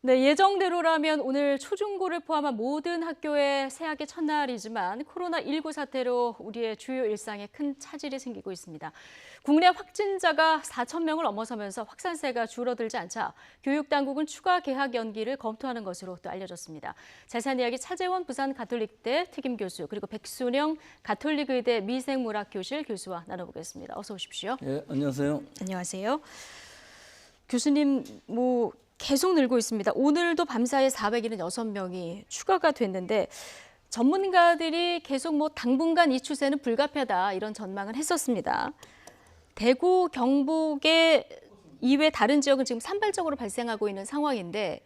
네, 예정대로라면 오늘 초중고를 포함한 모든 학교의 새학기 첫날이지만 코로나19 사태로 우리의 주요 일상에 큰 차질이 생기고 있습니다. 국내 확진자가 4천 명을 넘어서면서 확산세가 줄어들지 않자 교육당국은 추가 개학 연기를 검토하는 것으로 또 알려졌습니다. 자세한 이야기 차재원 부산가톨릭대 특임교수 그리고 백순영 가톨릭의대 미생물학교실 교수와 나눠보겠습니다. 어서 오십시오. 예, 안녕하세요. 안녕하세요. 교수님, 계속 늘고 있습니다. 오늘도 밤사이 476명이 추가가 됐는데 전문가들이 계속 당분간 이 추세는 불가피하다 이런 전망을 했었습니다. 대구, 경북의 이외 다른 지역은 지금 산발적으로 발생하고 있는 상황인데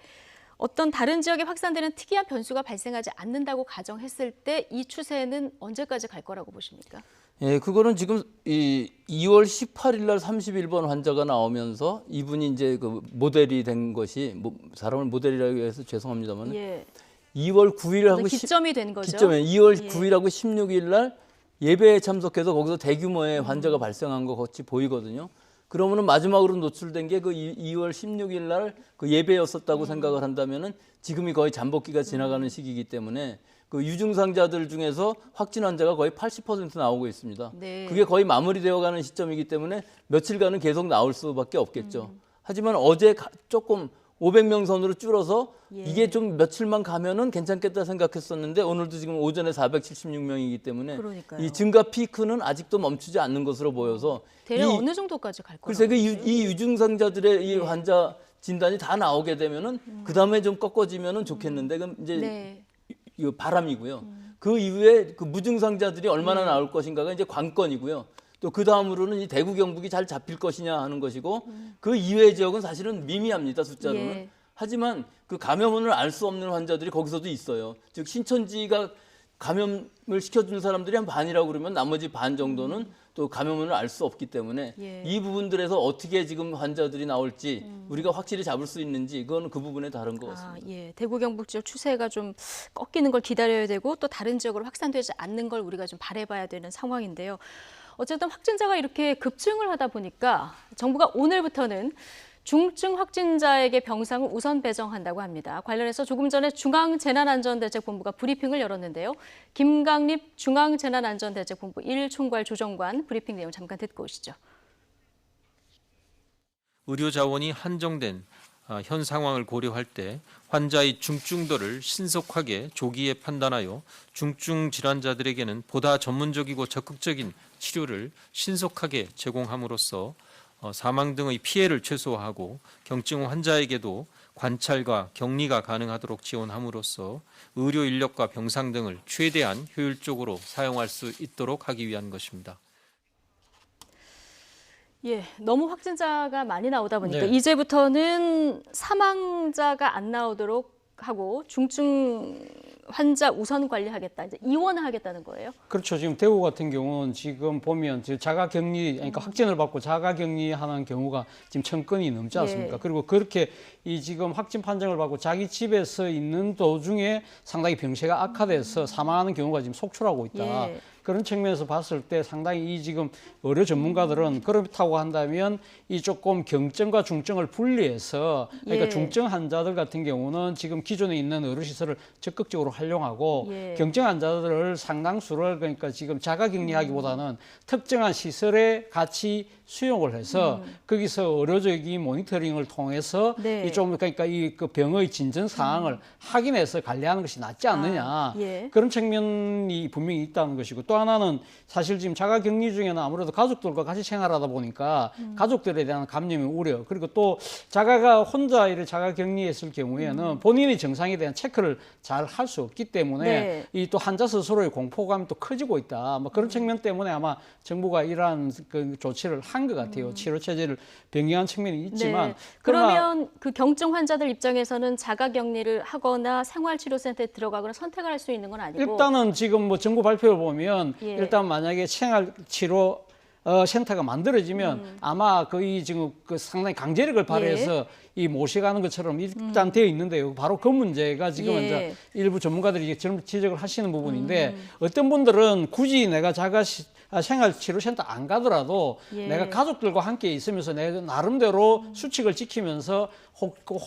어떤 다른 지역에 확산되는 특이한 변수가 발생하지 않는다고 가정했을 때 이 추세는 언제까지 갈 거라고 보십니까? 예, 그거는 지금 이 2월 18일 날 31번 환자가 나오면서 이분이 이제 그 모델이 된 것이 사람을 모델이라고 해서 죄송합니다만 예. 2월 9일하고 기점이 된 거죠. 기점에 2월 예. 9일하고 16일 날 예배에 참석해서 거기서 대규모의 환자가 발생한 것 같이 보이거든요. 그러면은 마지막으로 노출된 게 그 2월 16일 날 그 예배였었다고 생각을 한다면은 지금이 거의 잠복기가 지나가는 시기이기 때문에 그 유증상자들 중에서 확진 환자가 거의 80% 나오고 있습니다. 네. 그게 거의 마무리되어가는 시점이기 때문에 며칠간은 계속 나올 수밖에 없겠죠. 하지만 어제 조금 500명 선으로 줄어서 예. 이게 좀 며칠만 가면은 괜찮겠다 생각했었는데 오늘도 지금 오전에 476명이기 때문에 그러니까요. 이 증가 피크는 아직도 멈추지 않는 것으로 보여서 대략 어느 정도까지 갈 거라고 글쎄 보세요? 이 유증상자들의 이 환자 진단이 다 나오게 되면은 그 다음에 좀 꺾어지면은 좋겠는데 그럼 이제 네. 이거 바람이고요. 그 이후에 그 무증상자들이 얼마나 나올 것인가가 이제 관건이고요. 또 그 다음으로는 이 대구 경북이 잘 잡힐 것이냐 하는 것이고 그 이외의 지역은 사실은 미미합니다 숫자로는. 예. 하지만 그 감염원을 알 수 없는 환자들이 거기서도 있어요. 즉 신천지가 감염을 시켜준 사람들이 한 반이라고 그러면 나머지 반 정도는 또 감염원을 알 수 없기 때문에 예. 이 부분들에서 어떻게 지금 환자들이 나올지 우리가 확실히 잡을 수 있는지 그건 그 부분에 다른 것 같습니다. 예. 대구 경북 지역 추세가 좀 꺾이는 걸 기다려야 되고 또 다른 지역으로 확산되지 않는 걸 우리가 좀 바라봐야 되는 상황인데요. 어쨌든 확진자가 이렇게 급증을 하다 보니까 정부가 오늘부터는 중증 확진자에게 병상을 우선 배정한다고 합니다. 관련해서 조금 전에 중앙재난안전대책본부가 브리핑을 열었는데요. 김강립 중앙재난안전대책본부 1총괄 조정관 브리핑 내용 잠깐 듣고 오시죠. 의료 자원이 한정된 현 상황을 고려할 때 환자의 중증도를 신속하게 조기에 판단하여 중증 질환자들에게는 보다 전문적이고 적극적인 치료를 신속하게 제공함으로써 사망 등의 피해를 최소화하고 경증 환자에게도 관찰과 격리가 가능하도록 지원함으로써 의료 인력과 병상 등을 최대한 효율적으로 사용할 수 있도록 하기 위한 것입니다. 예, 너무 확진자가 많이 나오다 보니까 네. 이제부터는 사망자가 안 나오도록 하고 중증 환자 우선 관리하겠다, 이제 이원하겠다는 거예요. 그렇죠. 지금 대구 같은 경우는 지금 보면 자가격리, 그러니까 확진을 받고 자가격리하는 경우가 지금 1,000건이 넘지 않습니까? 예. 그리고 그렇게 이 지금 확진 판정을 받고 자기 집에서 있는 도중에 상당히 병세가 악화돼서 사망하는 경우가 지금 속출하고 있다. 예. 그런 측면에서 봤을 때 상당히 이 지금 의료 전문가들은 그렇다고 한다면 이 조금 경증과 중증을 분리해서 그러니까 예. 중증 환자들 같은 경우는 지금 기존에 있는 의료시설을 적극적으로 활용하고 예. 경증 환자들을 상당수를 그러니까 지금 자가격리하기보다는 특정한 시설에 같이 수용을 해서 거기서 의료적인 모니터링을 통해서 네. 이 좀 그러니까 이 그 병의 진전 사항을 확인해서 관리하는 것이 낫지 않느냐 예. 그런 측면이 분명히 있다는 것이고 또 하나는 사실 지금 자가격리 중에는 아무래도 가족들과 같이 생활하다 보니까 가족들에 대한 감염의 우려 그리고 또 자가가 혼자 이를 자가격리했을 경우에는 본인의 정상에 대한 체크를 잘 할 수 없기 때문에 네. 이 또 환자 스스로의 공포감이 또 커지고 있다. 뭐 그런 측면 때문에 아마 정부가 이러한 그 조치를 한 것 같아요. 치료 체제를 변경한 측면이 있지만 네. 그러나 그러면 그 경증 환자들 입장에서는 자가격리를 하거나 생활치료센터에 들어가거나 선택을 할 수 있는 건 아니고 일단은 지금 뭐 정부 발표를 보면 예. 일단 만약에 생활치료 센터가 만들어지면 아마 거의 지금 그 상당히 강제력을 발휘해서 이 모셔가는 것처럼 일단 되어 있는데요. 바로 그 문제가 지금 예. 이제 일부 전문가들이 지적을 하시는 부분인데 어떤 분들은 굳이 내가 생활치료센터 안 가더라도 예. 내가 가족들과 함께 있으면서 내가 나름대로 수칙을 지키면서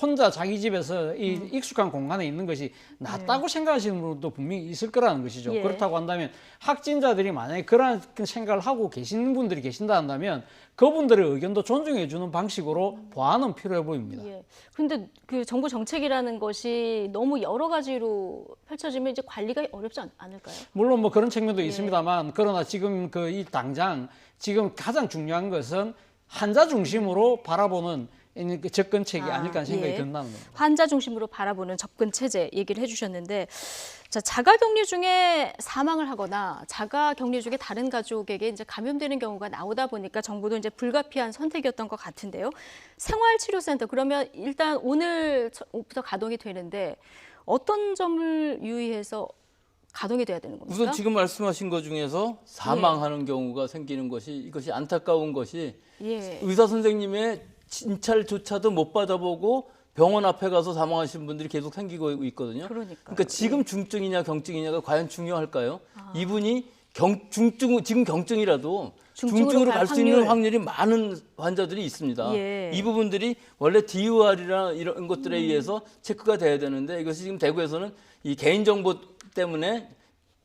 혼자 자기 집에서 이 익숙한 공간에 있는 것이 낫다고 생각하시는 분도 분명히 있을 거라는 것이죠. 예. 그렇다고 한다면 확진자들이 만약에 그런 생각을 하고 계시는 분들이 계신다 한다면 그분들의 의견도 존중해 주는 방식으로 보완은 필요해 보입니다. 예. 근데 그 정부 정책이라는 것이 너무 여러 가지로 펼쳐지면 이제 관리가 어렵지 않을까요? 물론 뭐 그런 측면도 예. 있습니다만 그러나 지금 그 이 당장 지금 가장 중요한 것은 환자 중심으로 바라보는 그 접근책이 아닐까 하는 생각이 예. 든다는 겁니다. 환자 중심으로 바라보는 접근 체제 얘기를 해주셨는데, 자, 자가격리 중에 사망을 하거나 자가격리 중에 다른 가족에게 이제 감염되는 경우가 나오다 보니까 정부도 이제 불가피한 선택이었던 것 같은데요. 생활치료센터 그러면 일단 오늘부터 가동이 되는데 어떤 점을 유의해서 가동이 돼야 되는 겁니까? 우선 지금 말씀하신 것 중에서 사망하는 경우가 생기는 것이 이것이 안타까운 것이 예. 의사 선생님의 진찰조차도 못 받아보고 병원 앞에 가서 사망하신 분들이 계속 생기고 있거든요. 그러니까요. 지금 중증이냐 경증이냐가 과연 중요할까요? 이분이 지금 경증이라도 중증으로 갈 수 있는 확률이 많은 환자들이 있습니다. 예. 이 부분들이 원래 DUR이나 이런 것들에 의해서 체크가 돼야 되는데 이것이 지금 대구에서는 이 개인정보 때문에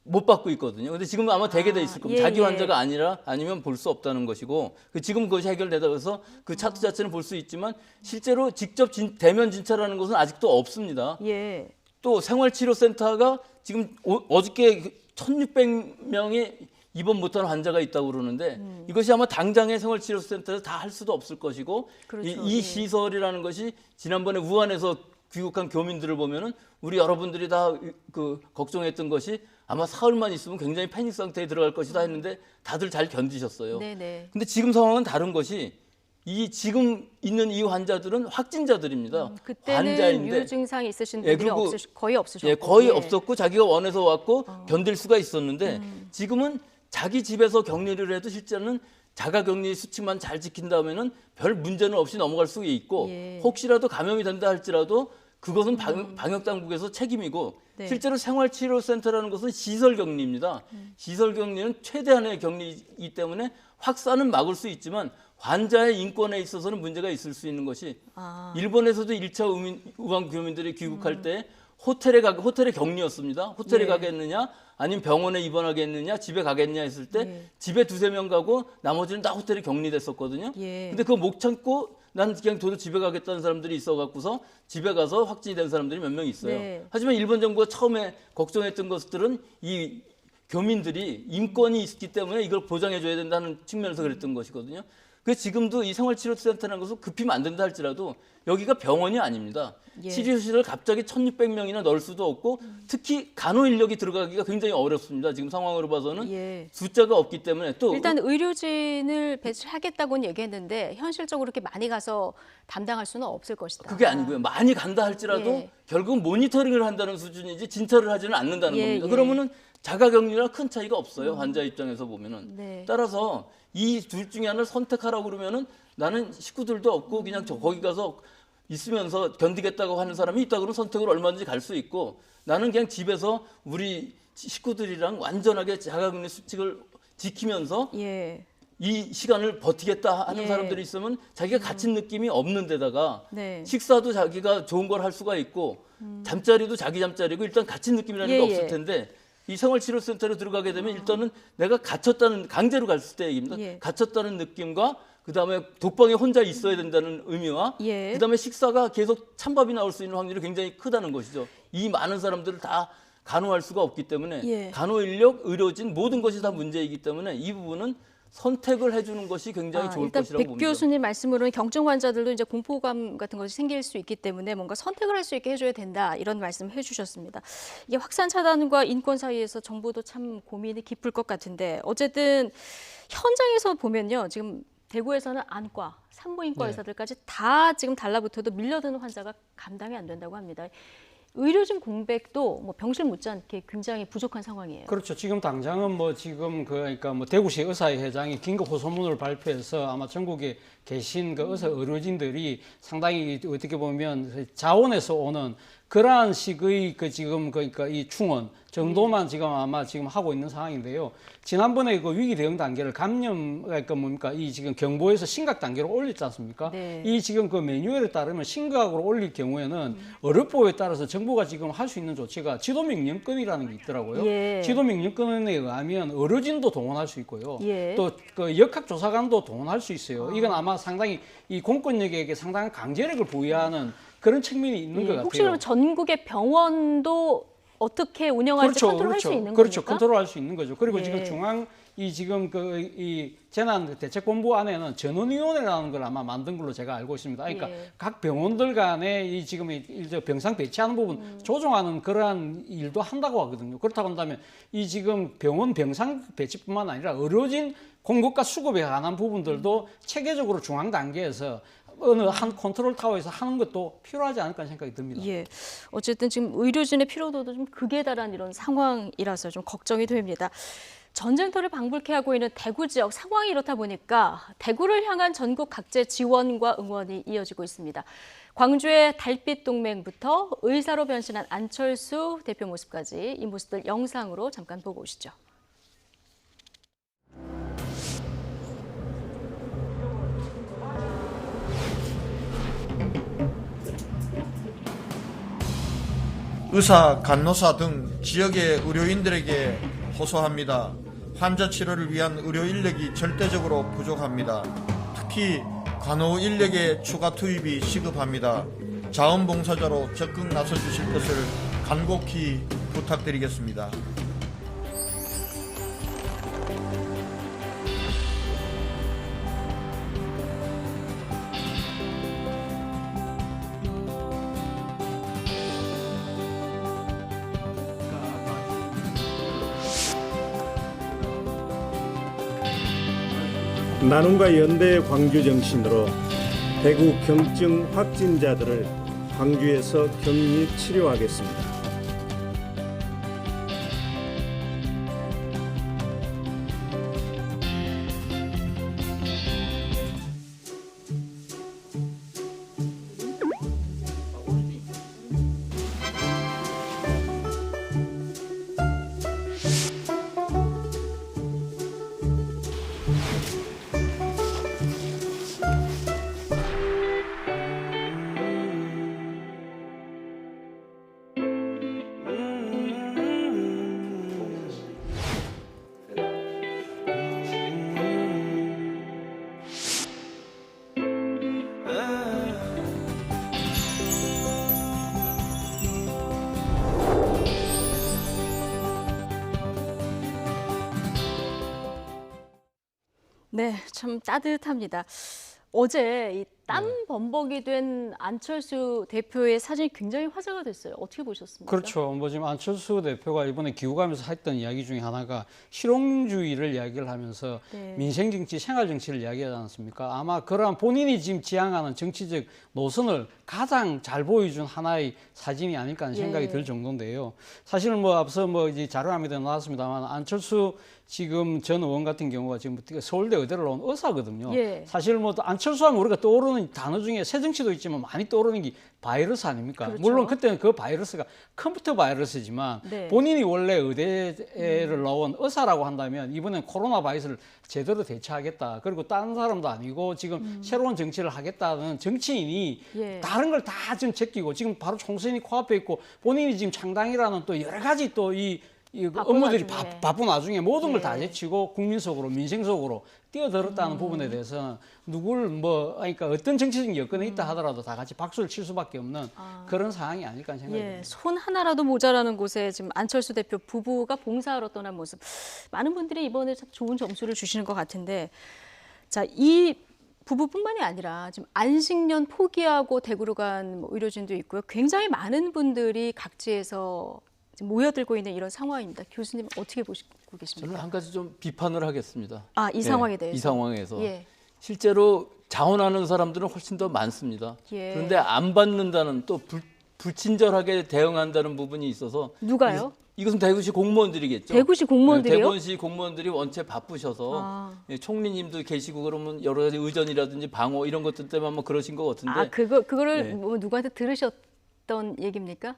못 받고 있거든요. 근데 지금 아마 되게 돼 있을 겁니다. 예, 자기 예. 환자가 아니면 볼 수 없다는 것이고 지금 그것이 해결되다 그래서 그 차트 자체는 볼 수 있지만 실제로 직접 대면 진찰하는 것은 아직도 없습니다. 예. 또 생활치료센터가 지금 어저께 1,600명이 입원 못하는 환자가 있다고 그러는데 이것이 아마 당장의 생활치료센터에서 다 할 수도 없을 것이고 그렇죠. 이 예. 시설이라는 것이 지난번에 우한에서 귀국한 교민들을 보면은 우리 여러분들이 다 그 걱정했던 것이 아마 사흘만 있으면 굉장히 패닉 상태에 들어갈 것이다 했는데 다들 잘 견디셨어요. 네네. 근데 지금 상황은 다른 것이 지금 있는 이 환자들은 확진자들입니다. 그때는 환자인데 유증상이 있으신 예, 분들이 그리고 거의 없으셨고. 예, 거의 예. 없었고 자기가 원해서 왔고 견딜 수가 있었는데 지금은 자기 집에서 격리를 해도 실제는 자가격리 수칙만 잘 지킨다면은 별 문제는 없이 넘어갈 수 있고 예. 혹시라도 감염이 된다 할지라도 그것은 방역 당국에서 책임이고 네. 실제로 생활치료센터라는 것은 시설 격리입니다. 시설 격리는 최대한의 격리이기 때문에 확산은 막을 수 있지만 환자의 인권에 있어서는 문제가 있을 수 있는 것이 일본에서도 1차 우한 교민들이 귀국할 때 호텔에 격리였습니다. 호텔에 예. 가겠느냐 아니면 병원에 입원하겠느냐 집에 가겠냐 했을 때 집에 두세 명 가고 나머지는 다 호텔에 격리됐었거든요. 예. 근데 그거 못 참고 난 그냥 저도 집에 가겠다는 사람들이 있어갖고서 집에 가서 확진이 된 사람들이 몇 명 있어요. 네. 하지만 일본 정부가 처음에 걱정했던 것들은 이 교민들이 인권이 있기 때문에 이걸 보장해줘야 된다는 측면에서 그랬던 것이거든요. 그래서 지금도 이 생활치료센터라는 것을 급히 만든다 할지라도 여기가 병원이 아닙니다. 예. 치료시설 갑자기 1,600명이나 넣을 수도 없고 특히 간호 인력이 들어가기가 굉장히 어렵습니다. 지금 상황으로 봐서는 예. 숫자가 없기 때문에 또 일단 의료진을 배치하겠다고는 얘기했는데 현실적으로 그렇게 많이 가서 담당할 수는 없을 것이다. 그게 아니고요. 많이 간다 할지라도 예. 결국은 모니터링을 한다는 수준이지 진찰을 하지는 않는다는 예, 겁니다. 예. 그러면은 자가격리랑 큰 차이가 없어요. 환자 입장에서 보면은. 네. 따라서 이 둘 중에 하나를 선택하라고 그러면은 나는 식구들도 없고 그냥 거기 가서 있으면서 견디겠다고 하는 사람이 있다 그러면 선택을 얼마든지 갈 수 있고 나는 그냥 집에서 우리 식구들이랑 완전하게 자가격리 수칙을 지키면서 예. 이 시간을 버티겠다 하는 예. 사람들이 있으면 자기가 갇힌 느낌이 없는 데다가 네. 식사도 자기가 좋은 걸 할 수가 있고 잠자리도 자기 잠자리고 일단 갇힌 느낌이라는 예, 게 없을 예. 텐데 이 생활치료센터로 들어가게 되면 일단은 내가 갇혔다는 강제로 갔을 때 얘기입니다. 예. 갇혔다는 느낌과 그다음에 독방에 혼자 있어야 된다는 의미와 예. 그다음에 식사가 계속 찬밥이 나올 수 있는 확률이 굉장히 크다는 것이죠. 이 많은 사람들을 다 간호할 수가 없기 때문에 예. 간호 인력, 의료진 모든 것이 다 문제이기 때문에 이 부분은 선택을 해주는 것이 굉장히 좋을 일단 것이라고 백 봅니다. 교수님 말씀으로는 경증 환자들도 이제 공포감 같은 것이 생길 수 있기 때문에 뭔가 선택을 할 수 있게 해줘야 된다 이런 말씀을 해주셨습니다. 이게 확산 차단과 인권 사이에서 정부도 참 고민이 깊을 것 같은데 어쨌든 현장에서 보면요 지금 대구에서는 안과, 산부인과 네. 의사들까지 다 지금 달라붙어도 밀려드는 환자가 감당이 안 된다고 합니다. 의료진 공백도 뭐 병실 못지않게 굉장히 부족한 상황이에요. 그렇죠. 지금 당장은 뭐 지금 그러니까 뭐 대구시 의사회장이 긴급 호소문을 발표해서 아마 전국에 계신 그 의료진들이 상당히 어떻게 보면 자원에서 오는 그러한 식의 그 지금 그러니까 이 충원 정도만 지금 아마 지금 하고 있는 상황인데요. 지난번에 그 위기 대응 단계를 감염 그러니까 뭡니까 이 지금 경보에서 심각 단계로 올렸지 않습니까? 네. 이 지금 그 매뉴얼에 따르면 심각으로 올릴 경우에는 의료법에 따라서 정부가 지금 할 수 있는 조치가 지도명령권이라는 게 있더라고요. 예. 지도명령권에 의하면 의료진도 동원할 수 있고요. 예. 또 그 역학조사관도 동원할 수 있어요. 이건 아마 상당히 이 공권력에게 상당한 강제력을 부여하는 그런 측면이 있는 것 같아요. 혹시 그럼 전국의 병원도 어떻게 운영할지 컨트롤할 수 있는 그렇죠. 겁니까? 컨트롤할 수 있는 거죠. 그리고 예. 지금 중앙 이 지금 그 이 재난 대책본부 안에는 전원위원회라는 걸 아마 만든 걸로 제가 알고 있습니다. 그러니까 예. 각 병원들 간에 이 지금 병상 배치하는 부분 조정하는 그러한 일도 한다고 하거든요. 그렇다고 한다면 이 지금 병원 병상 배치뿐만 아니라 의료진 공급과 수급에 관한 부분들도 체계적으로 중앙 단계에서 어느 한 컨트롤 타워에서 하는 것도 필요하지 않을까 생각이 듭니다. 예. 어쨌든 지금 의료진의 피로도도 좀 극에 달한 이런 상황이라서 좀 걱정이 됩니다. 전쟁터를 방불케 하고 있는 대구 지역 상황이 이렇다 보니까 대구를 향한 전국 각지의 지원과 응원이 이어지고 있습니다. 광주의 달빛 동맹부터 의사로 변신한 안철수 대표 모습까지 이 모습들 영상으로 잠깐 보고 오시죠. 의사, 간호사 등 지역의 의료인들에게 호소합니다. 환자 치료를 위한 의료 인력이 절대적으로 부족합니다. 특히 간호 인력의 추가 투입이 시급합니다. 자원봉사자로 적극 나서주실 것을 간곡히 부탁드리겠습니다. 나눔과 연대의 광주 정신으로 대구 경증 확진자들을 광주에서 격리 치료하겠습니다. 네, 참 따뜻합니다. 어제 이 땀 범벅이 된 안철수 대표의 사진이 굉장히 화제가 됐어요. 어떻게 보셨습니까? 그렇죠. 뭐 지금 안철수 대표가 이번에 기후감에서 했던 이야기 중에 하나가 실용주의를 이야기를 하면서 네. 민생정치, 생활정치를 이야기하지 않았습니까? 아마 그러한 본인이 지금 지향하는 정치적 노선을 가장 잘 보여준 하나의 사진이 아닐까 하는 생각이 들 정도인데요. 사실은 뭐 앞서 뭐 이제 자료함에도 나왔습니다만 안철수 지금 전 의원 같은 경우가 지금 서울대 의대를 나온 의사거든요. 예. 사실 뭐 안철수 하면 우리가 떠오르는 단어 중에 새정치도 있지만 많이 떠오르는 게 바이러스 아닙니까? 그렇죠. 물론 그때는 그 바이러스가 컴퓨터 바이러스지만 네. 본인이 원래 의대를 나온 의사라고 한다면 이번엔 코로나 바이러스를 제대로 대처하겠다. 그리고 다른 사람도 아니고 지금 새로운 정치를 하겠다는 정치인이 예. 다른 걸 다 지금 제끼고 지금 바로 총선이 코앞에 있고 본인이 지금 창당이라는 또 여러 가지 또 이 바쁜 업무들이 와중에. 바쁜 와중에 모든 걸 다 예. 제치고 국민 속으로 민생 속으로 뛰어들었다는 부분에 대해서는 누굴 뭐 그러니까 어떤 정치적인 여건에 있다 하더라도 다 같이 박수를 칠 수밖에 없는 그런 상황이 아닐까 생각이 듭니다. 예, 손 하나라도 모자라는 곳에 지금 안철수 대표 부부가 봉사하러 떠난 모습. 많은 분들이 이번에 참 좋은 점수를 주시는 것 같은데, 자, 이 부부뿐만이 아니라 지금 안식년 포기하고 대구로 간 뭐 의료진도 있고요. 굉장히 많은 분들이 각지에서 지금 모여들고 있는 이런 상황입니다. 교수님 어떻게 보시고 계십니까? 저는 한 가지 좀 비판을 하겠습니다. 아, 이 예, 상황에 대해서. 이 상황에서 예. 실제로 자원하는 사람들은 훨씬 더 많습니다. 예. 그런데 안 받는다는 또 불친절하게 대응한다는 부분이 있어서 누가요? 이것은 대구시 공무원들이겠죠. 대구시 공무원들이요? 네, 대구시 공무원들이 원체 바쁘셔서 예, 총리님도 계시고 그러면 여러 가지 의전이라든지 방호 이런 것들 때문에 뭐 그러신 것 같은데 아, 그거를 네. 뭐 누구한테 들으셨던 했던 얘기입니까?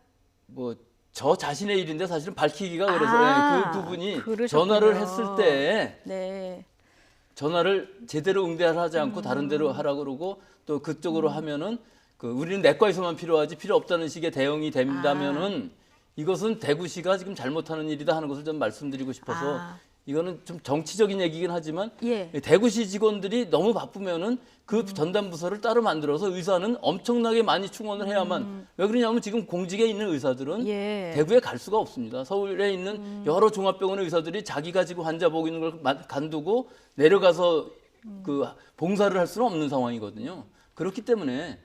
뭐 저 자신의 일인데 사실은 밝히기가 그래서 아, 그 부분이 그러셨군요. 전화를 했을 때 네. 전화를 제대로 응대하지 않고 다른 데로 하라 그러고 또 그쪽으로 하면은 그 우리는 내과에서만 필요하지 필요 없다는 식의 대응이 된다면은 이것은 대구시가 지금 잘못하는 일이다 하는 것을 좀 말씀드리고 싶어서 이거는 좀 정치적인 얘기긴 하지만 예. 대구시 직원들이 너무 바쁘면은 그 전담 부서를 따로 만들어서 의사는 엄청나게 많이 충원을 해야만 왜 그러냐면 지금 공직에 있는 의사들은 예. 대구에 갈 수가 없습니다. 서울에 있는 여러 종합병원의 의사들이 자기가 지금 환자 보고 있는 걸 간두고 내려가서 그 봉사를 할 수는 없는 상황이거든요. 그렇기 때문에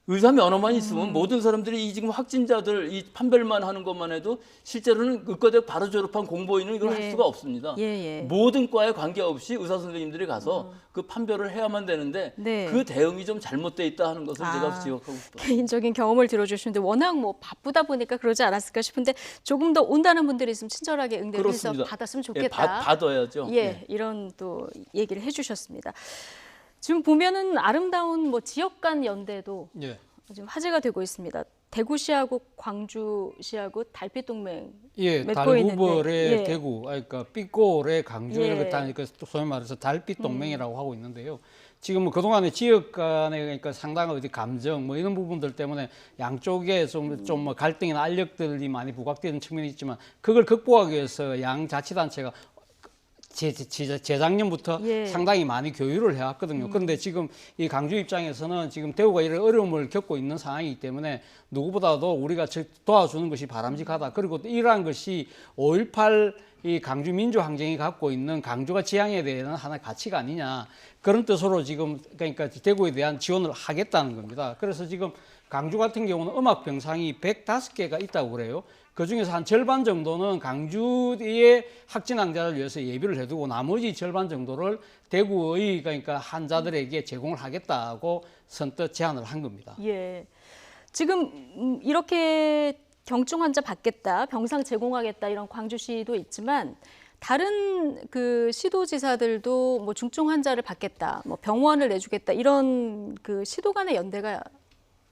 의사 면허만 있으면 모든 사람들이 이 지금 확진자들 이 판별만 하는 것만 해도 실제로는 의과대학 바로 졸업한 공보인은 이걸 예. 할 수가 없습니다. 예. 모든 과에 관계없이 의사 선생님들이 가서 그 판별을 해야만 되는데 네. 그 대응이 좀 잘못돼 있다 하는 것을 제가 지적하고 싶어요. 개인적인 경험을 들어주시는데 워낙 뭐 바쁘다 보니까 그러지 않았을까 싶은데 조금 더 온다는 분들이 있으면 친절하게 응대를 그렇습니다. 해서 받았으면 예, 좋겠다. 받아야죠. 예, 이런 또 얘기를 해주셨습니다. 지금 보면은 아름다운 뭐 지역 간 연대도 예. 지금 화제가 되고 있습니다. 대구시하고 광주시하고 달빛 동맹 예, 맺고 있는데, 달구벌의 예. 대구, 그러니까 삐꼬의 강주 예. 이렇게 다니까 소위 말해서 달빛 동맹이라고 하고 있는데요. 지금 뭐 그동안에 지역 간의 그러니까 상당한 어디 감정 뭐 이런 부분들 때문에 양쪽에 좀 뭐 갈등이나 알력들이 많이 부각되는 측면이 있지만 그걸 극복하기 위해서 양 자치단체가 재작년부터 예. 상당히 많이 교류를 해왔거든요. 그런데 지금 이 강주 입장에서는 지금 대구가 이런 어려움을 겪고 있는 상황이기 때문에 누구보다도 우리가 도와주는 것이 바람직하다. 그리고 또 이러한 것이 5.18 이 강주 민주항쟁이 갖고 있는 강주가 지향에 대한 하나의 가치가 아니냐. 그런 뜻으로 지금 그러니까 대구에 대한 지원을 하겠다는 겁니다. 그래서 지금 강주 같은 경우는 음악 병상이 105개가 있다고 그래요. 그중에서 한 절반 정도는 강주의 확진 환자를 위해서 예비를 해두고 나머지 절반 정도를 대구의 그러니까 환자들에게 제공을 하겠다고 선뜻 제안을 한 겁니다. 예. 지금 이렇게 경증 환자 받겠다, 병상 제공하겠다 이런 광주시도 있지만 다른 그 시도지사들도 뭐 중증 환자를 받겠다, 뭐 병원을 내주겠다 이런 그 시도 간의 연대가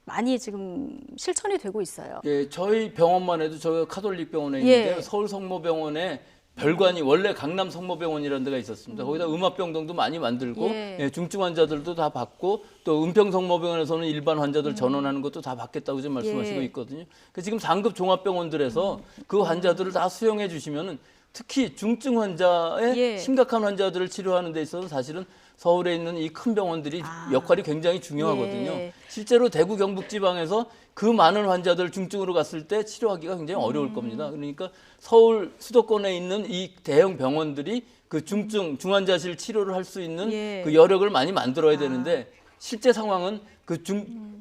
많이 지금 실천이 되고 있어요. 예, 저희 병원만 해도 저희 카톨릭 병원에 있는데 예. 서울 성모병원에 별관이 원래 강남 성모병원이라는 데가 있었습니다. 거기다 음압병동도 많이 만들고 예. 예, 중증 환자들도 다 받고 또 은평 성모병원에서는 일반 환자들 전원하는 것도 다 받겠다고 지금 말씀하시고 예. 있거든요. 그러니까 지금 상급 종합병원들에서 그 환자들을 다 수용해 주시면은 특히 중증 환자의 예. 심각한 환자들을 치료하는 데 있어서 사실은 서울에 있는 이 큰 병원들이 역할이 굉장히 중요하거든요. 예. 실제로 대구 경북 지방에서 그 많은 환자들 중증으로 갔을 때 치료하기가 굉장히 어려울 겁니다. 그러니까 서울 수도권에 있는 이 대형 병원들이 그 중환자실 치료를 할 수 있는 예. 그 여력을 많이 만들어야 되는데 실제 상황은 그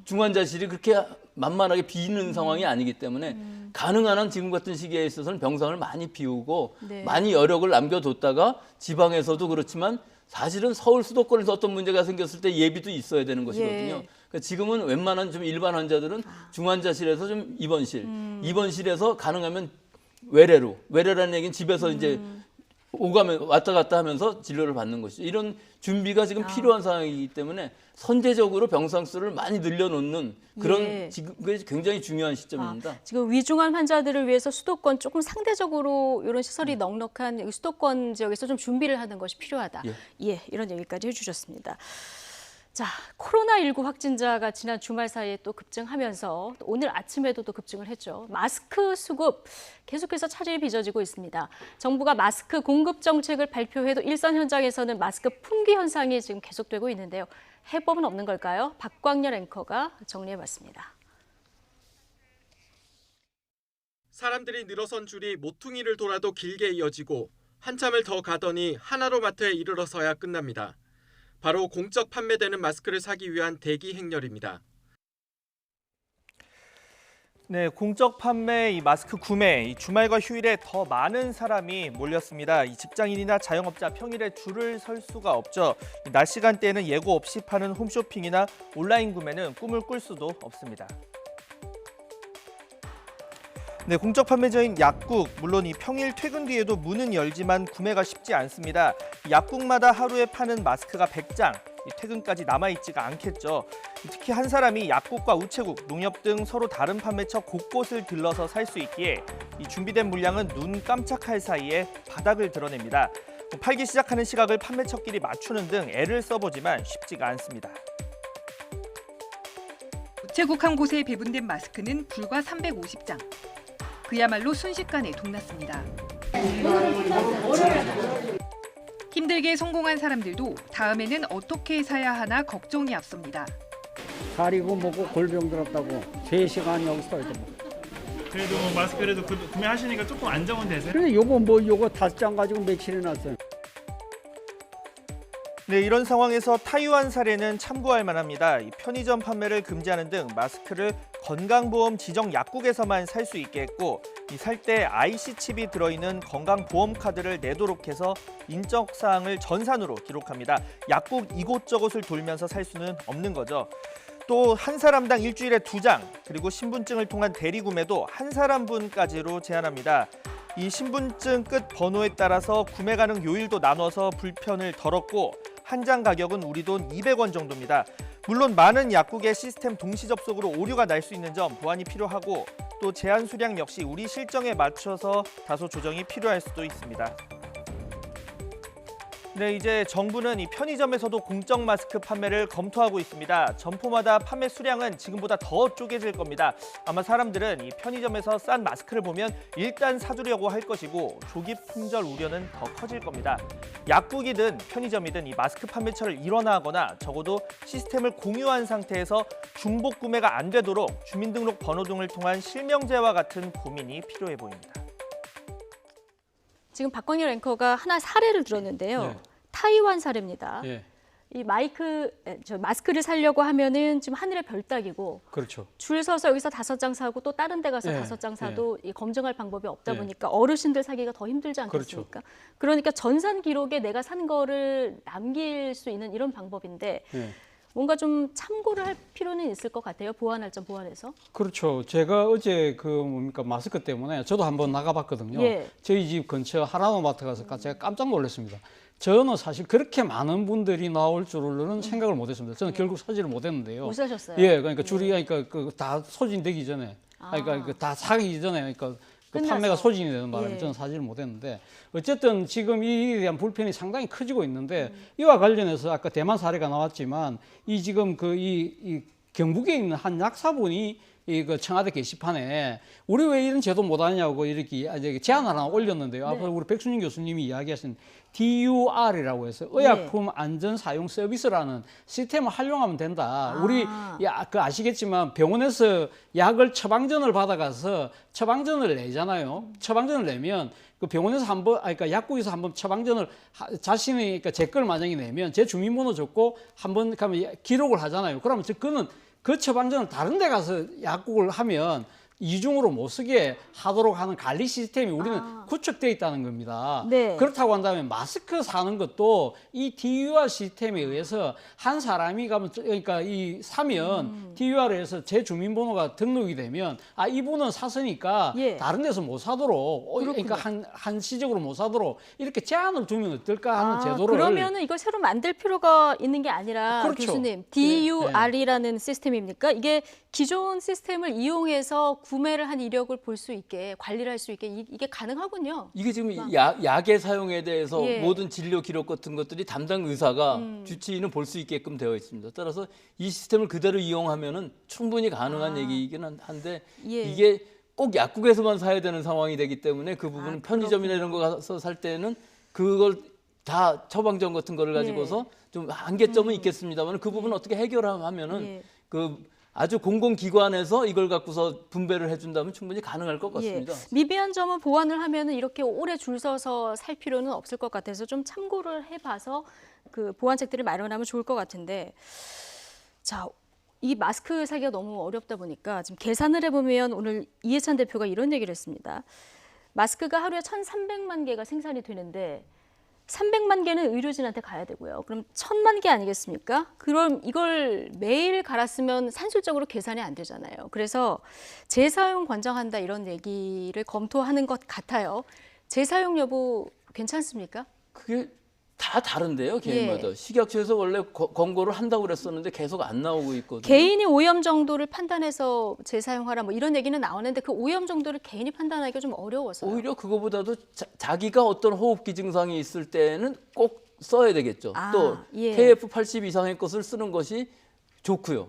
중환자실이 그렇게 만만하게 비는 상황이 아니기 때문에 가능한 한 지금 같은 시기에 있어서는 병상을 많이 비우고 네. 많이 여력을 남겨뒀다가 지방에서도 그렇지만 사실은 서울 수도권에서 어떤 문제가 생겼을 때 예비도 있어야 되는 것이거든요. 예. 그러니까 지금은 웬만한 좀 일반 환자들은 중환자실에서 좀 입원실에서 가능하면 외래라는 얘기는 집에서 이제 오가면 왔다 갔다 하면서 진료를 받는 것이죠. 이런 준비가 지금 필요한 상황이기 때문에 선제적으로 병상 수를 많이 늘려놓는 그런 예. 지금 그게 굉장히 중요한 시점입니다. 지금 위중한 환자들을 위해서 수도권 조금 상대적으로 이런 시설이 넉넉한 수도권 지역에서 좀 준비를 하는 것이 필요하다. 예, 이런 얘기까지 해주셨습니다. 자, 코로나19 확진자가 지난 주말 사이에 또 급증하면서 또 오늘 아침에도 또 급증을 했죠. 마스크 수급 계속해서 차질이 빚어지고 있습니다. 정부가 마스크 공급 정책을 발표해도 일선 현장에서는 마스크 품귀 현상이 지금 계속되고 있는데요. 해법은 없는 걸까요? 박광렬 앵커가 정리해봤습니다. 사람들이 늘어선 줄이 모퉁이를 돌아도 길게 이어지고 한참을 더 가더니 하나로마트에 이르러서야 끝납니다. 바로 공적 판매되는 마스크를 사기 위한 대기 행렬입니다. 네, 공적 판매, 이 마스크 구매, 이 주말과 휴일에 더 많은 사람이 몰렸습니다. 이 직장인이나 자영업자 평일에 줄을 설 수가 없죠. 낮 시간대에는 예고 없이 파는 홈쇼핑이나 온라인 구매는 꿈을 꿀 수도 없습니다. 네, 공적 판매처인 약국, 물론 이 평일 퇴근 뒤에도 문은 열지만 구매가 쉽지 않습니다. 약국마다 하루에 파는 마스크가 100장, 퇴근까지 남아있지가 않겠죠. 특히 한 사람이 약국과 우체국, 농협 등 서로 다른 판매처 곳곳을 들러서 살 수 있기에 이 준비된 물량은 눈 깜짝할 사이에 바닥을 드러냅니다. 팔기 시작하는 시각을 판매처끼리 맞추는 등 애를 써보지만 쉽지가 않습니다. 우체국 한 곳에 배분된 마스크는 불과 350장. 그야말로 순식간에 동났습니다. 힘들게 성공한 사람들도 다음에는 어떻게 사야 하나 걱정이 앞섭니다. 가리고 뭐고 골병 들었다고 3시간 여기 서 있다. 그래도 뭐 마스크라도 구매하시니까 조금 안정은 되세요? 그래 요거 5장 가지고 며칠이 났어요. 네, 이런 상황에서 타이완 사례는 참고할 만합니다. 이 편의점 판매를 금지하는 등 마스크를 건강보험 지정 약국에서만 살 수 있게 했고, 살 때 IC 칩이 들어있는 건강보험 카드를 내도록 해서 인적 사항을 전산으로 기록합니다. 약국 이곳저곳을 돌면서 살 수는 없는 거죠. 또 한 사람당 일주일에 2장, 그리고 신분증을 통한 대리 구매도 한 사람분까지로 제한합니다. 이 신분증 끝 번호에 따라서 구매 가능 요일도 나눠서 불편을 덜었고, 한 장 가격은 우리 돈 200원 정도입니다. 물론 많은 약국의 시스템 동시 접속으로 오류가 날 수 있는 점 보완이 필요하고, 또 제한 수량 역시 우리 실정에 맞춰서 다소 조정이 필요할 수도 있습니다. 네, 이제 정부는 이 편의점에서도 공적 마스크 판매를 검토하고 있습니다. 점포마다 판매 수량은 지금보다 더 쪼개질 겁니다. 아마 사람들은 이 편의점에서 싼 마스크를 보면 일단 사두려고 할 것이고, 조기 품절 우려는 더 커질 겁니다. 약국이든 편의점이든 이 마스크 판매처를 일원화하거나 적어도 시스템을 공유한 상태에서 중복 구매가 안 되도록 주민등록 번호 등을 통한 실명제와 같은 고민이 필요해 보입니다. 지금 박광일 앵커가 하나 사례를 들었는데요. 네. 타이완 사례입니다. 예, 이 마스크를 사려고 하면은 지금 하늘의 별 따기고 그렇죠. 줄 서서 여기서 5장 사고 또 다른 데 가서 예, 5장 사도 이 검증할 방법이 없다 예. 보니까 어르신들 사기가 더 힘들지 않겠습니까? 그러니까 전산 기록에 내가 산 거를 남길 수 있는 이런 방법인데 예. 뭔가 좀 참고를 할 필요는 있을 것 같아요. 보완할 점 보완해서. 그렇죠. 제가 어제 마스크 때문에 저도 한번 나가봤거든요. 예. 저희 집 근처 하나노마트 가서 제가 깜짝 놀랐습니다. 저는 사실 그렇게 많은 분들이 나올 줄은 생각을 못했습니다. 저는 결국 사지를 못했는데요. 못 사셨어요? 예, 그러니까 줄이 그러니까 다 소진되기 전에, 그러니까 다 사기 전에, 그러니까 그 끝나서. 판매가 소진이 되는 바람에 예. 저는 사지를 못했는데, 어쨌든 지금 이에 대한 불편이 상당히 커지고 있는데, 이와 관련해서 아까 대만 사례가 나왔지만 이 지금 이 경북에 있는 한 약사분이 그 청와대 게시판에 우리 왜 이런 제도 못하냐고 이렇게 제안 하나 올렸는데요. 네. 앞서 우리 백순영 교수님이 이야기하신 DUR이라고 해서 의약품 안전 사용 서비스라는 시스템을 활용하면 된다. 우리 아시겠지만 병원에서 약을 처방전을 받아가서 처방전을 내잖아요. 처방전을 내면 그 병원에서 그러니까 약국에서 한번 처방전을 자신이 그러니까 제 걸 만약에 내면 제 주민번호 적고 한번 가면 기록을 하잖아요. 그러면 그는 그 처방전을 다른 데 가서 약국을 하면 이중으로 못 쓰게 하도록 하는 관리 시스템이 우리는 구축되어 있다는 겁니다. 네. 그렇다고 한다면 마스크 사는 것도 이 DUR 시스템에 의해서 한 사람이 가면 그러니까 사면 DUR에서 제 주민번호가 등록이 되면 이분은 샀으니까 예. 다른 데서 못 사도록 그러니까 한시적으로 못 사도록 이렇게 제한을 두면 어떨까 하는 제도를 그러면은 이걸 새로 만들 필요가 있는 게 아니라 그렇죠. 교수님 DUR이라는 시스템입니까? 이게 기존 시스템을 이용해서 구매를 한 이력을 볼 수 있게 관리를 할 수 있게 이게 가능하군요. 이게 지금 약의 사용에 대해서 예. 모든 진료 기록 같은 것들이 담당 의사가 주치의는 볼 수 있게끔 되어 있습니다. 따라서 이 시스템을 그대로 이용하면은 충분히 가능한 얘기이긴 한데 예. 이게 꼭 약국에서만 사야 되는 상황이 되기 때문에 그 부분은 편의점이나 이런 거 가서 살 때는 그걸 다 처방전 같은 거를 가지고서 좀 한계점은 있겠습니다만 그 부분은 어떻게 해결하면은 아주 공공기관에서 이걸 갖고서 분배를 해준다면 충분히 가능할 것 같습니다. 미비한 점은 보완을 하면은 이렇게 오래 줄 서서 살 필요는 없을 것 같아서 좀 참고를 해봐서 그 보완책들을 마련하면 좋을 것 같은데, 자, 이 마스크 사기가 너무 어렵다 보니까 지금 계산을 해보면 오늘 이해찬 대표가 이런 얘기를 했습니다. 마스크가 하루에 1,300만 개가 생산이 되는데 300만 개는 의료진한테 가야 되고요. 그럼 1,000만 개 아니겠습니까? 그럼 이걸 매일 갈았으면 산술적으로 계산이 안 되잖아요. 그래서 재사용 권장한다 이런 얘기를 검토하는 것 같아요. 재사용 여부 괜찮습니까? 그게 다 다른데요, 개인마다. 식약처에서 원래 권고를 한다고 그랬었는데 계속 안 나오고 있거든요. 개인이 오염 정도를 판단해서 재사용하라 뭐 이런 얘기는 나오는데 그 오염 정도를 개인이 판단하기가 좀 어려워서요. 오히려 그거보다도 자기가 어떤 호흡기 증상이 있을 때는 꼭 써야 되겠죠. 또 KF80 이상의 것을 쓰는 것이 좋고요.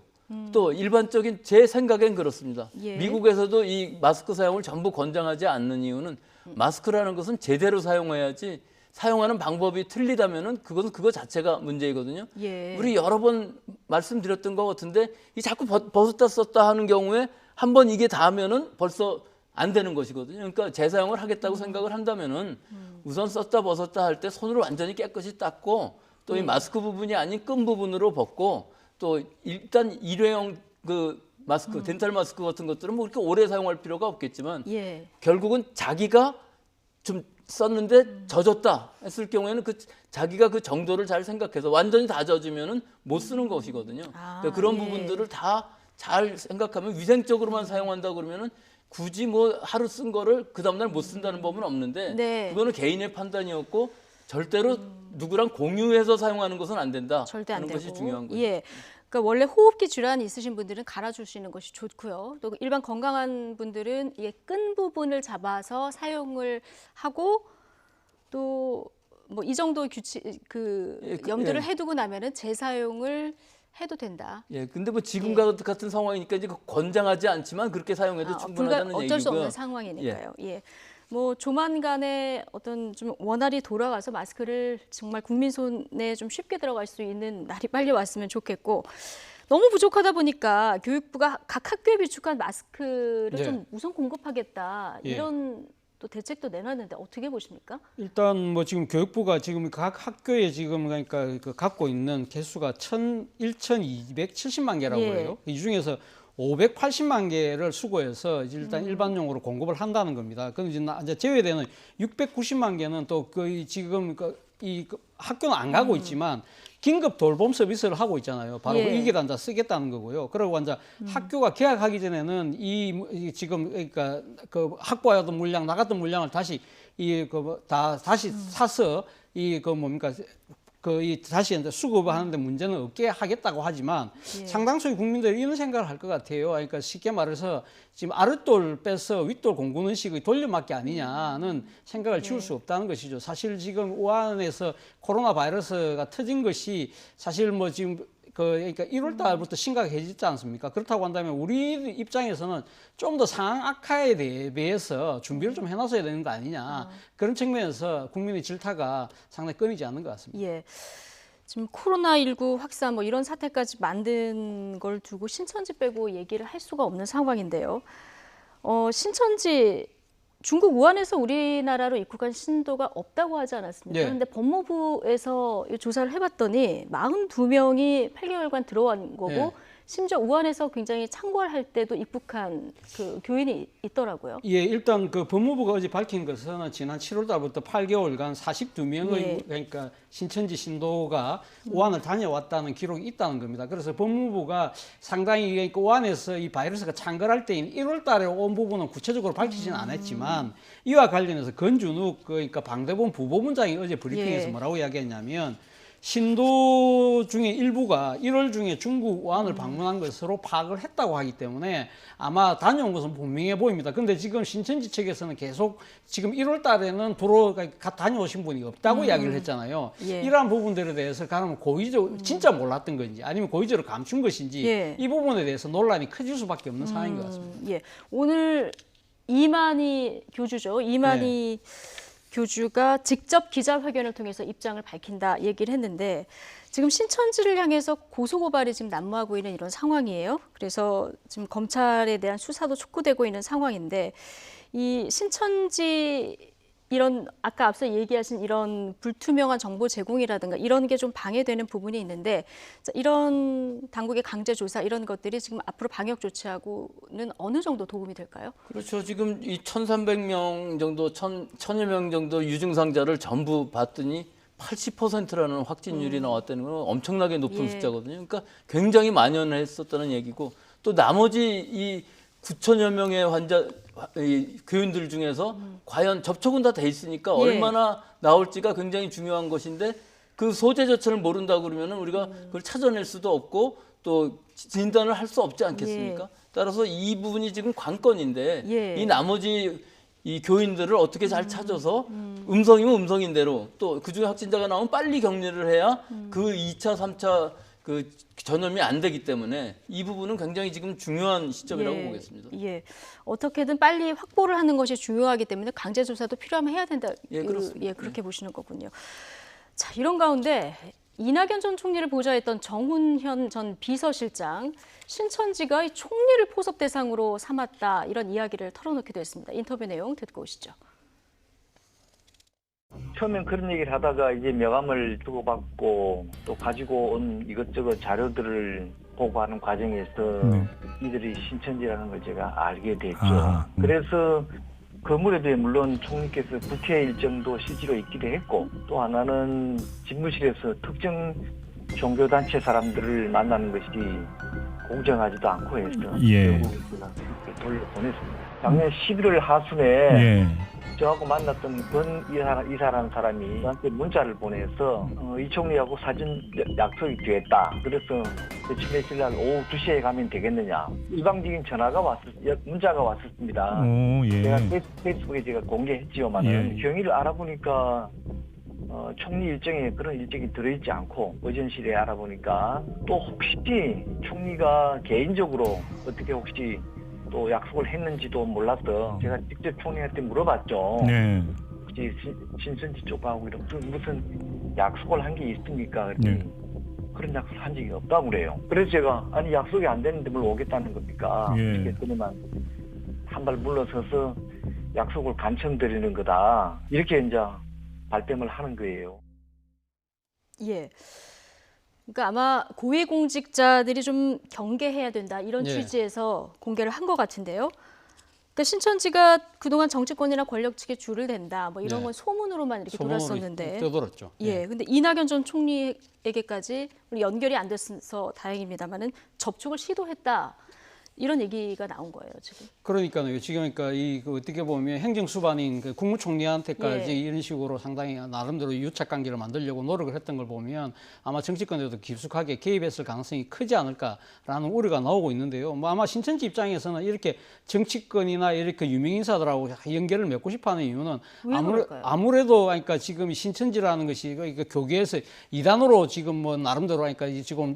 또 일반적인 제 생각엔 그렇습니다. 미국에서도 이 마스크 사용을 전부 권장하지 않는 이유는 마스크라는 것은 제대로 사용해야지 사용하는 방법이 틀리다면은 그것은 그거 자체가 문제이거든요. 우리 여러 번 말씀드렸던 것 같은데 이 자꾸 벗었다 썼다 하는 경우에 한번 이게 닿으면은 벌써 안 되는 것이거든요. 그러니까 재사용을 하겠다고 생각을 한다면은 우선 썼다 벗었다 할 때 손으로 완전히 깨끗이 닦고 또 이 마스크 부분이 아닌 끈 부분으로 벗고 또 일단 일회용 그 마스크, 덴탈 마스크 같은 것들은 뭐 그렇게 오래 사용할 필요가 없겠지만 결국은 자기가 좀 썼는데 젖었다 했을 경우에는 그 자기가 그 정도를 잘 생각해서 완전히 다 젖으면은 못 쓰는 것이거든요. 그러니까 그런 부분들을 다 잘 생각하면 위생적으로만 사용한다 그러면은 굳이 뭐 하루 쓴 거를 그 다음날 못 쓴다는 법은 없는데 그거는 개인의 판단이었고 절대로 누구랑 공유해서 사용하는 것은 안 된다. 절대 안 하는 되고. 것이 중요한 거죠. 그러니까 원래 호흡기 질환이 있으신 분들은 갈아주시는 것이 좋고요. 또 일반 건강한 분들은 이게 끈 부분을 잡아서 사용을 하고 또 뭐 이 정도 규칙 염두를 해두고 나면은 재사용을 해도 된다. 근데 뭐 지금 같은 상황이니까 이제 권장하지 않지만 그렇게 사용해도 충분하다는 얘기고요. 어쩔 수 없는 상황이니까요. 뭐 조만간에 어떤 좀 원활히 돌아가서 마스크를 정말 국민 손에 좀 쉽게 들어갈 수 있는 날이 빨리 왔으면 좋겠고 너무 부족하다 보니까 교육부가 각 학교에 비축한 마스크를 좀 우선 공급하겠다 이런 또 대책도 내놨는데 어떻게 보십니까? 일단 뭐 지금 교육부가 지금 각 학교에 지금 그러니까 그 갖고 있는 개수가 1,270만 개라고 해요. 이 중에서 580만 개를 수거해서 일단 일반용으로 공급을 한다는 겁니다. 그럼 이제 제외되는 690만 개는 또 거의 지금 이 학교는 안 가고 있지만 긴급 돌봄 서비스를 하고 있잖아요. 바로 이게 다 쓰겠다는 거고요. 그리고 이제 학교가 개학하기 전에는 이 지금 그러니까 그 확보하던 물량 나갔던 물량을 다시 다시 사서 다시 이제 수급하는데 문제는 없게 하겠다고 하지만 상당수의 국민들이 이런 생각을 할 것 같아요. 그러니까 쉽게 말해서 지금 아랫돌 빼서 윗돌 공구는 식의 돌려막기 아니냐는 생각을 지울 수 없다는 것이죠. 사실 지금 우한에서 코로나 바이러스가 터진 것이 사실 뭐 지금 그러니까 1월 달부터 심각해지지 않습니까? 그렇다고 한다면 우리 입장에서는 좀 더 상황 악화에 대비해서 준비를 좀 해놨어야 되는 거 아니냐. 그런 측면에서 국민의 질타가 상당히 끊이지 않는 것 같습니다. 지금 코로나19 확산 뭐 이런 사태까지 만든 걸 두고 신천지 빼고 얘기를 할 수가 없는 상황인데요. 신천지 중국 우한에서 우리나라로 입국한 신도가 없다고 하지 않았습니까? 그런데 법무부에서 조사를 해봤더니 42명이 8개월간 들어온 거고 심지어 우한에서 굉장히 창궐할 때도 입국한 그 교인이 있더라고요. 일단 그 법무부가 어제 밝힌 것은 지난 7월 달부터 8개월간 42명의 그러니까 신천지 신도가 우한을 다녀왔다는 기록이 있다는 겁니다. 그래서 법무부가 상당히 그러니까 우한에서 이 바이러스가 창궐할 때인 1월 달에 온 부분은 구체적으로 밝히지는 않았지만 이와 관련해서 건준욱 그러니까 방대본 부보부장이 어제 브리핑에서 뭐라고 이야기했냐면 신도 중에 일부가 1월 중에 중국 우한을 방문한 것으로 파악을 했다고 하기 때문에 아마 다녀온 것은 분명해 보입니다. 그런데 지금 신천지 측에서는 계속 지금 1월 달에는 다녀오신 분이 없다고 이야기를 했잖아요. 이러한 부분들에 대해서 가면 고의적으로 진짜 몰랐던 건지 아니면 고의적으로 감춘 것인지 이 부분에 대해서 논란이 커질 수밖에 없는 상황인 것 같습니다. 오늘 이만희 교주죠. 이만희 교주가 직접 기자회견을 통해서 입장을 밝힌다 얘기를 했는데 지금 신천지를 향해서 고소고발이 지금 난무하고 있는 이런 상황이에요. 그래서 지금 검찰에 대한 수사도 촉구되고 있는 상황인데 이 신천지 이런 아까 앞서 얘기하신 이런 불투명한 정보 제공이라든가 이런 게 좀 방해되는 부분이 있는데 이런 당국의 강제 조사 이런 것들이 지금 앞으로 방역 조치하고는 어느 정도 도움이 될까요? 그렇죠. 지금 이 1,300명 정도, 1,000여 명 정도 유증상자를 전부 봤더니 80%라는 확진율이 나왔다는 건 엄청나게 높은 숫자거든요. 그러니까 굉장히 만연했었다는 얘기고 또 나머지 이 9천여 명의 교인들 중에서 과연 접촉은 다 돼 있으니까 얼마나 나올지가 굉장히 중요한 것인데 그 소재 자체를 모른다 그러면은 우리가 그걸 찾아낼 수도 없고 또 진단을 할 수 없지 않겠습니까? 예. 따라서 이 부분이 지금 관건인데 예. 이 나머지 이 교인들을 어떻게 잘 찾아서 음성이면 음성인 대로 또 그중에 확진자가 나오면 빨리 격리를 해야 그 2차, 3차 그 전염이 안 되기 때문에 이 부분은 굉장히 지금 중요한 시점이라고 예, 보겠습니다. 예, 어떻게든 빨리 확보를 하는 것이 중요하기 때문에 강제 조사도 필요하면 해야 된다. 예, 그렇습니다. 예, 그렇게 보시는 거군요. 자, 이런 가운데 이낙연 전 총리를 보좌했던 정훈현 전 비서실장 신천지가 이 총리를 포섭 대상으로 삼았다 이런 이야기를 털어놓기도 했습니다. 인터뷰 내용 듣고 오시죠. 처음엔 그런 얘기를 하다가 이제 명함을 주고받고 또 가지고 온 이것저것 자료들을 보고하는 과정에서 이들이 신천지라는 걸 제가 알게 됐죠. 그래서 건물에도 물론 총리께서 국회 일정도 실제로 있기도 했고 또 하나는 집무실에서 특정 종교단체 사람들을 만나는 것이 공정하지도 않고 해서 결국 돌려보냈습니다. 작년 11월 하순에 저하고 만났던 이사라는 사람이 저한테 문자를 보내서 이 총리하고 사진 약속이 되었다. 그래서 며칠 날 오후 2시에 가면 되겠느냐. 일방적인 문자가 왔었습니다. 제가 페이스북에 제가 공개했지요만은 경위를 알아보니까 총리 일정에 그런 일정이 들어있지 않고 의전실에 알아보니까 또 혹시 총리가 개인적으로 어떻게 혹시 또 약속을 했는지도 몰라서 제가 직접 총리한테 물어봤죠. 혹시 신천지 쪽하고 이렇게 무슨 약속을 한 게 있습니까? 그랬더니 그런 약속을 한 적이 없다고 그래요. 그래서 제가 아니 약속이 안 되는데 뭘 오겠다는 겁니까? 그랬더니만 한 발 물러서서 약속을 간청드리는 거다. 이렇게 이제 발뺌을 하는 거예요. 예. 그러니까 아마 고위공직자들이 좀 경계해야 된다 이런 취지에서 공개를 한 것 같은데요. 그러니까 신천지가 그동안 정치권이나 권력 측에 줄을 댄다 뭐 이런 건 소문으로만 이렇게 돌았었는데. 떠돌았죠. 예. 근데 이낙연 전 총리에게까지 우리 연결이 안 돼서 다행입니다만은 접촉을 시도했다. 이런 얘기가 나온 거예요, 지금. 그러니까요. 지금 그러니까 어떻게 보면 행정수반인 그 국무총리한테까지 이런 식으로 상당히 나름대로 유착 관계를 만들려고 노력을 했던 걸 보면 아마 정치권에도 깊숙하게 개입했을 가능성이 크지 않을까라는 우려가 나오고 있는데요. 뭐 아마 신천지 입장에서는 이렇게 정치권이나 이렇게 유명 인사들하고 연결을 맺고 싶어하는 이유는 아무래도 그러니까 지금 신천지라는 것이 그러니까 교계에서 이단으로 지금 뭐 나름대로 그러니까 지금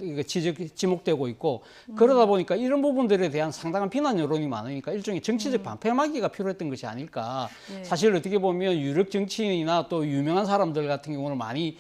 지목되고 있고 그러다 보니까 이런 부분들에 대한 상당한 비난 여론이 많으니까 일종의 정치적 반패막이가 필요했던 것이 아닐까. 사실 어떻게 보면 유력 정치인이나 또 유명한 사람들 같은 경우는 많이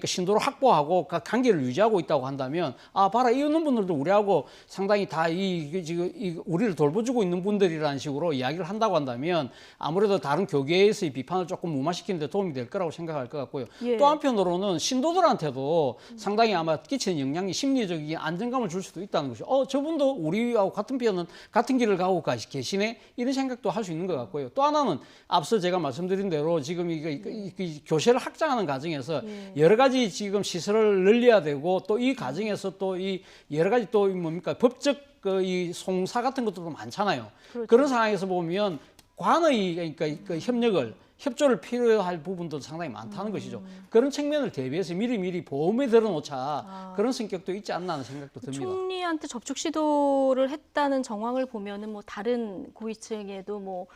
신도를 확보하고 관계를 유지하고 있다고 한다면 아 봐라 이런 분들도 우리하고 상당히 다 지금 우리를 돌봐주고 있는 분들이라는 식으로 이야기를 한다고 한다면 아무래도 다른 교계에서의 비판을 조금 무마시키는 데 도움이 될 거라고 생각할 것 같고요. 또 한편으로는 신도들한테도 상당히 아마 끼치는 영향이 심리적인 안정감을 줄 수도 있다는 것이죠. 저분도 우리하고 같은 편은 같은 길을 가고 계시네 이런 생각도 할 수 있는 것 같고요. 또 하나는 앞서 제가 말씀드린 대로 지금 이 교세를 확장하는 과정에서 여러 가지 지금 시설을 늘려야 되고 또 이 과정에서 또 이 여러 가지 또 뭡니까 법적 이 송사 같은 것들도 많잖아요. 그런 상황에서 보면 관의 그러니까 협조를 필요할 부분도 상당히 많다는 것이죠. 그런 측면을 대비해서 미리 보험에 들어놓자 그런 성격도 있지 않나 하는 생각도 듭니다. 총리한테 접촉 시도를 했다는 정황을 보면은 뭐 다른 고위층에도 뭐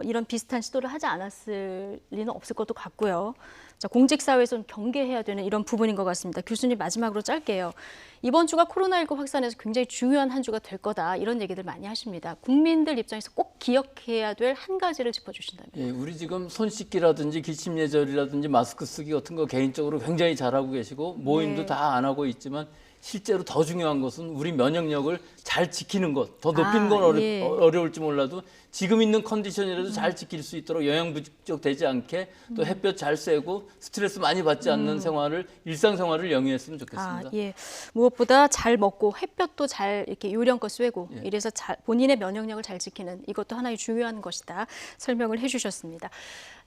이런 비슷한 시도를 하지 않았을 리는 없을 것도 같고요. 자, 공직사회에서 좀 경계해야 되는 이런 부분인 것 같습니다. 교수님 마지막으로 짧게요. 이번 주가 코로나19 확산에서 굉장히 중요한 한 주가 될 거다 이런 얘기들 많이 하십니다. 국민들 입장에서 꼭 기억해야 될 한 가지를 짚어주신다면. 예, 우리 지금 손 씻기라든지 기침 예절이라든지 마스크 쓰기 같은 거 개인적으로 굉장히 잘하고 계시고 모임도 다 안 하고 있지만 실제로 더 중요한 것은 우리 면역력을 잘 지키는 것. 더 높이는 건 어려울지 몰라도 지금 있는 컨디션이라도 잘 지킬 수 있도록 영양 부족되지 않게 또 햇볕 잘 쐬고 스트레스 많이 받지 않는 일상생활을 영위했으면 좋겠습니다. 예. 무엇보다 잘 먹고 햇볕도 잘 이렇게 요령껏 쐬고 이래서 본인의 면역력을 잘 지키는 이것도 하나의 중요한 것이다. 설명을 해주셨습니다.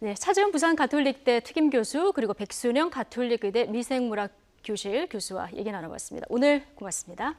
네, 차재훈 부산 가톨릭대 특임 교수 그리고 백순영 가톨릭의대 미생물학 교실 교수와 얘기 나눠봤습니다. 오늘 고맙습니다.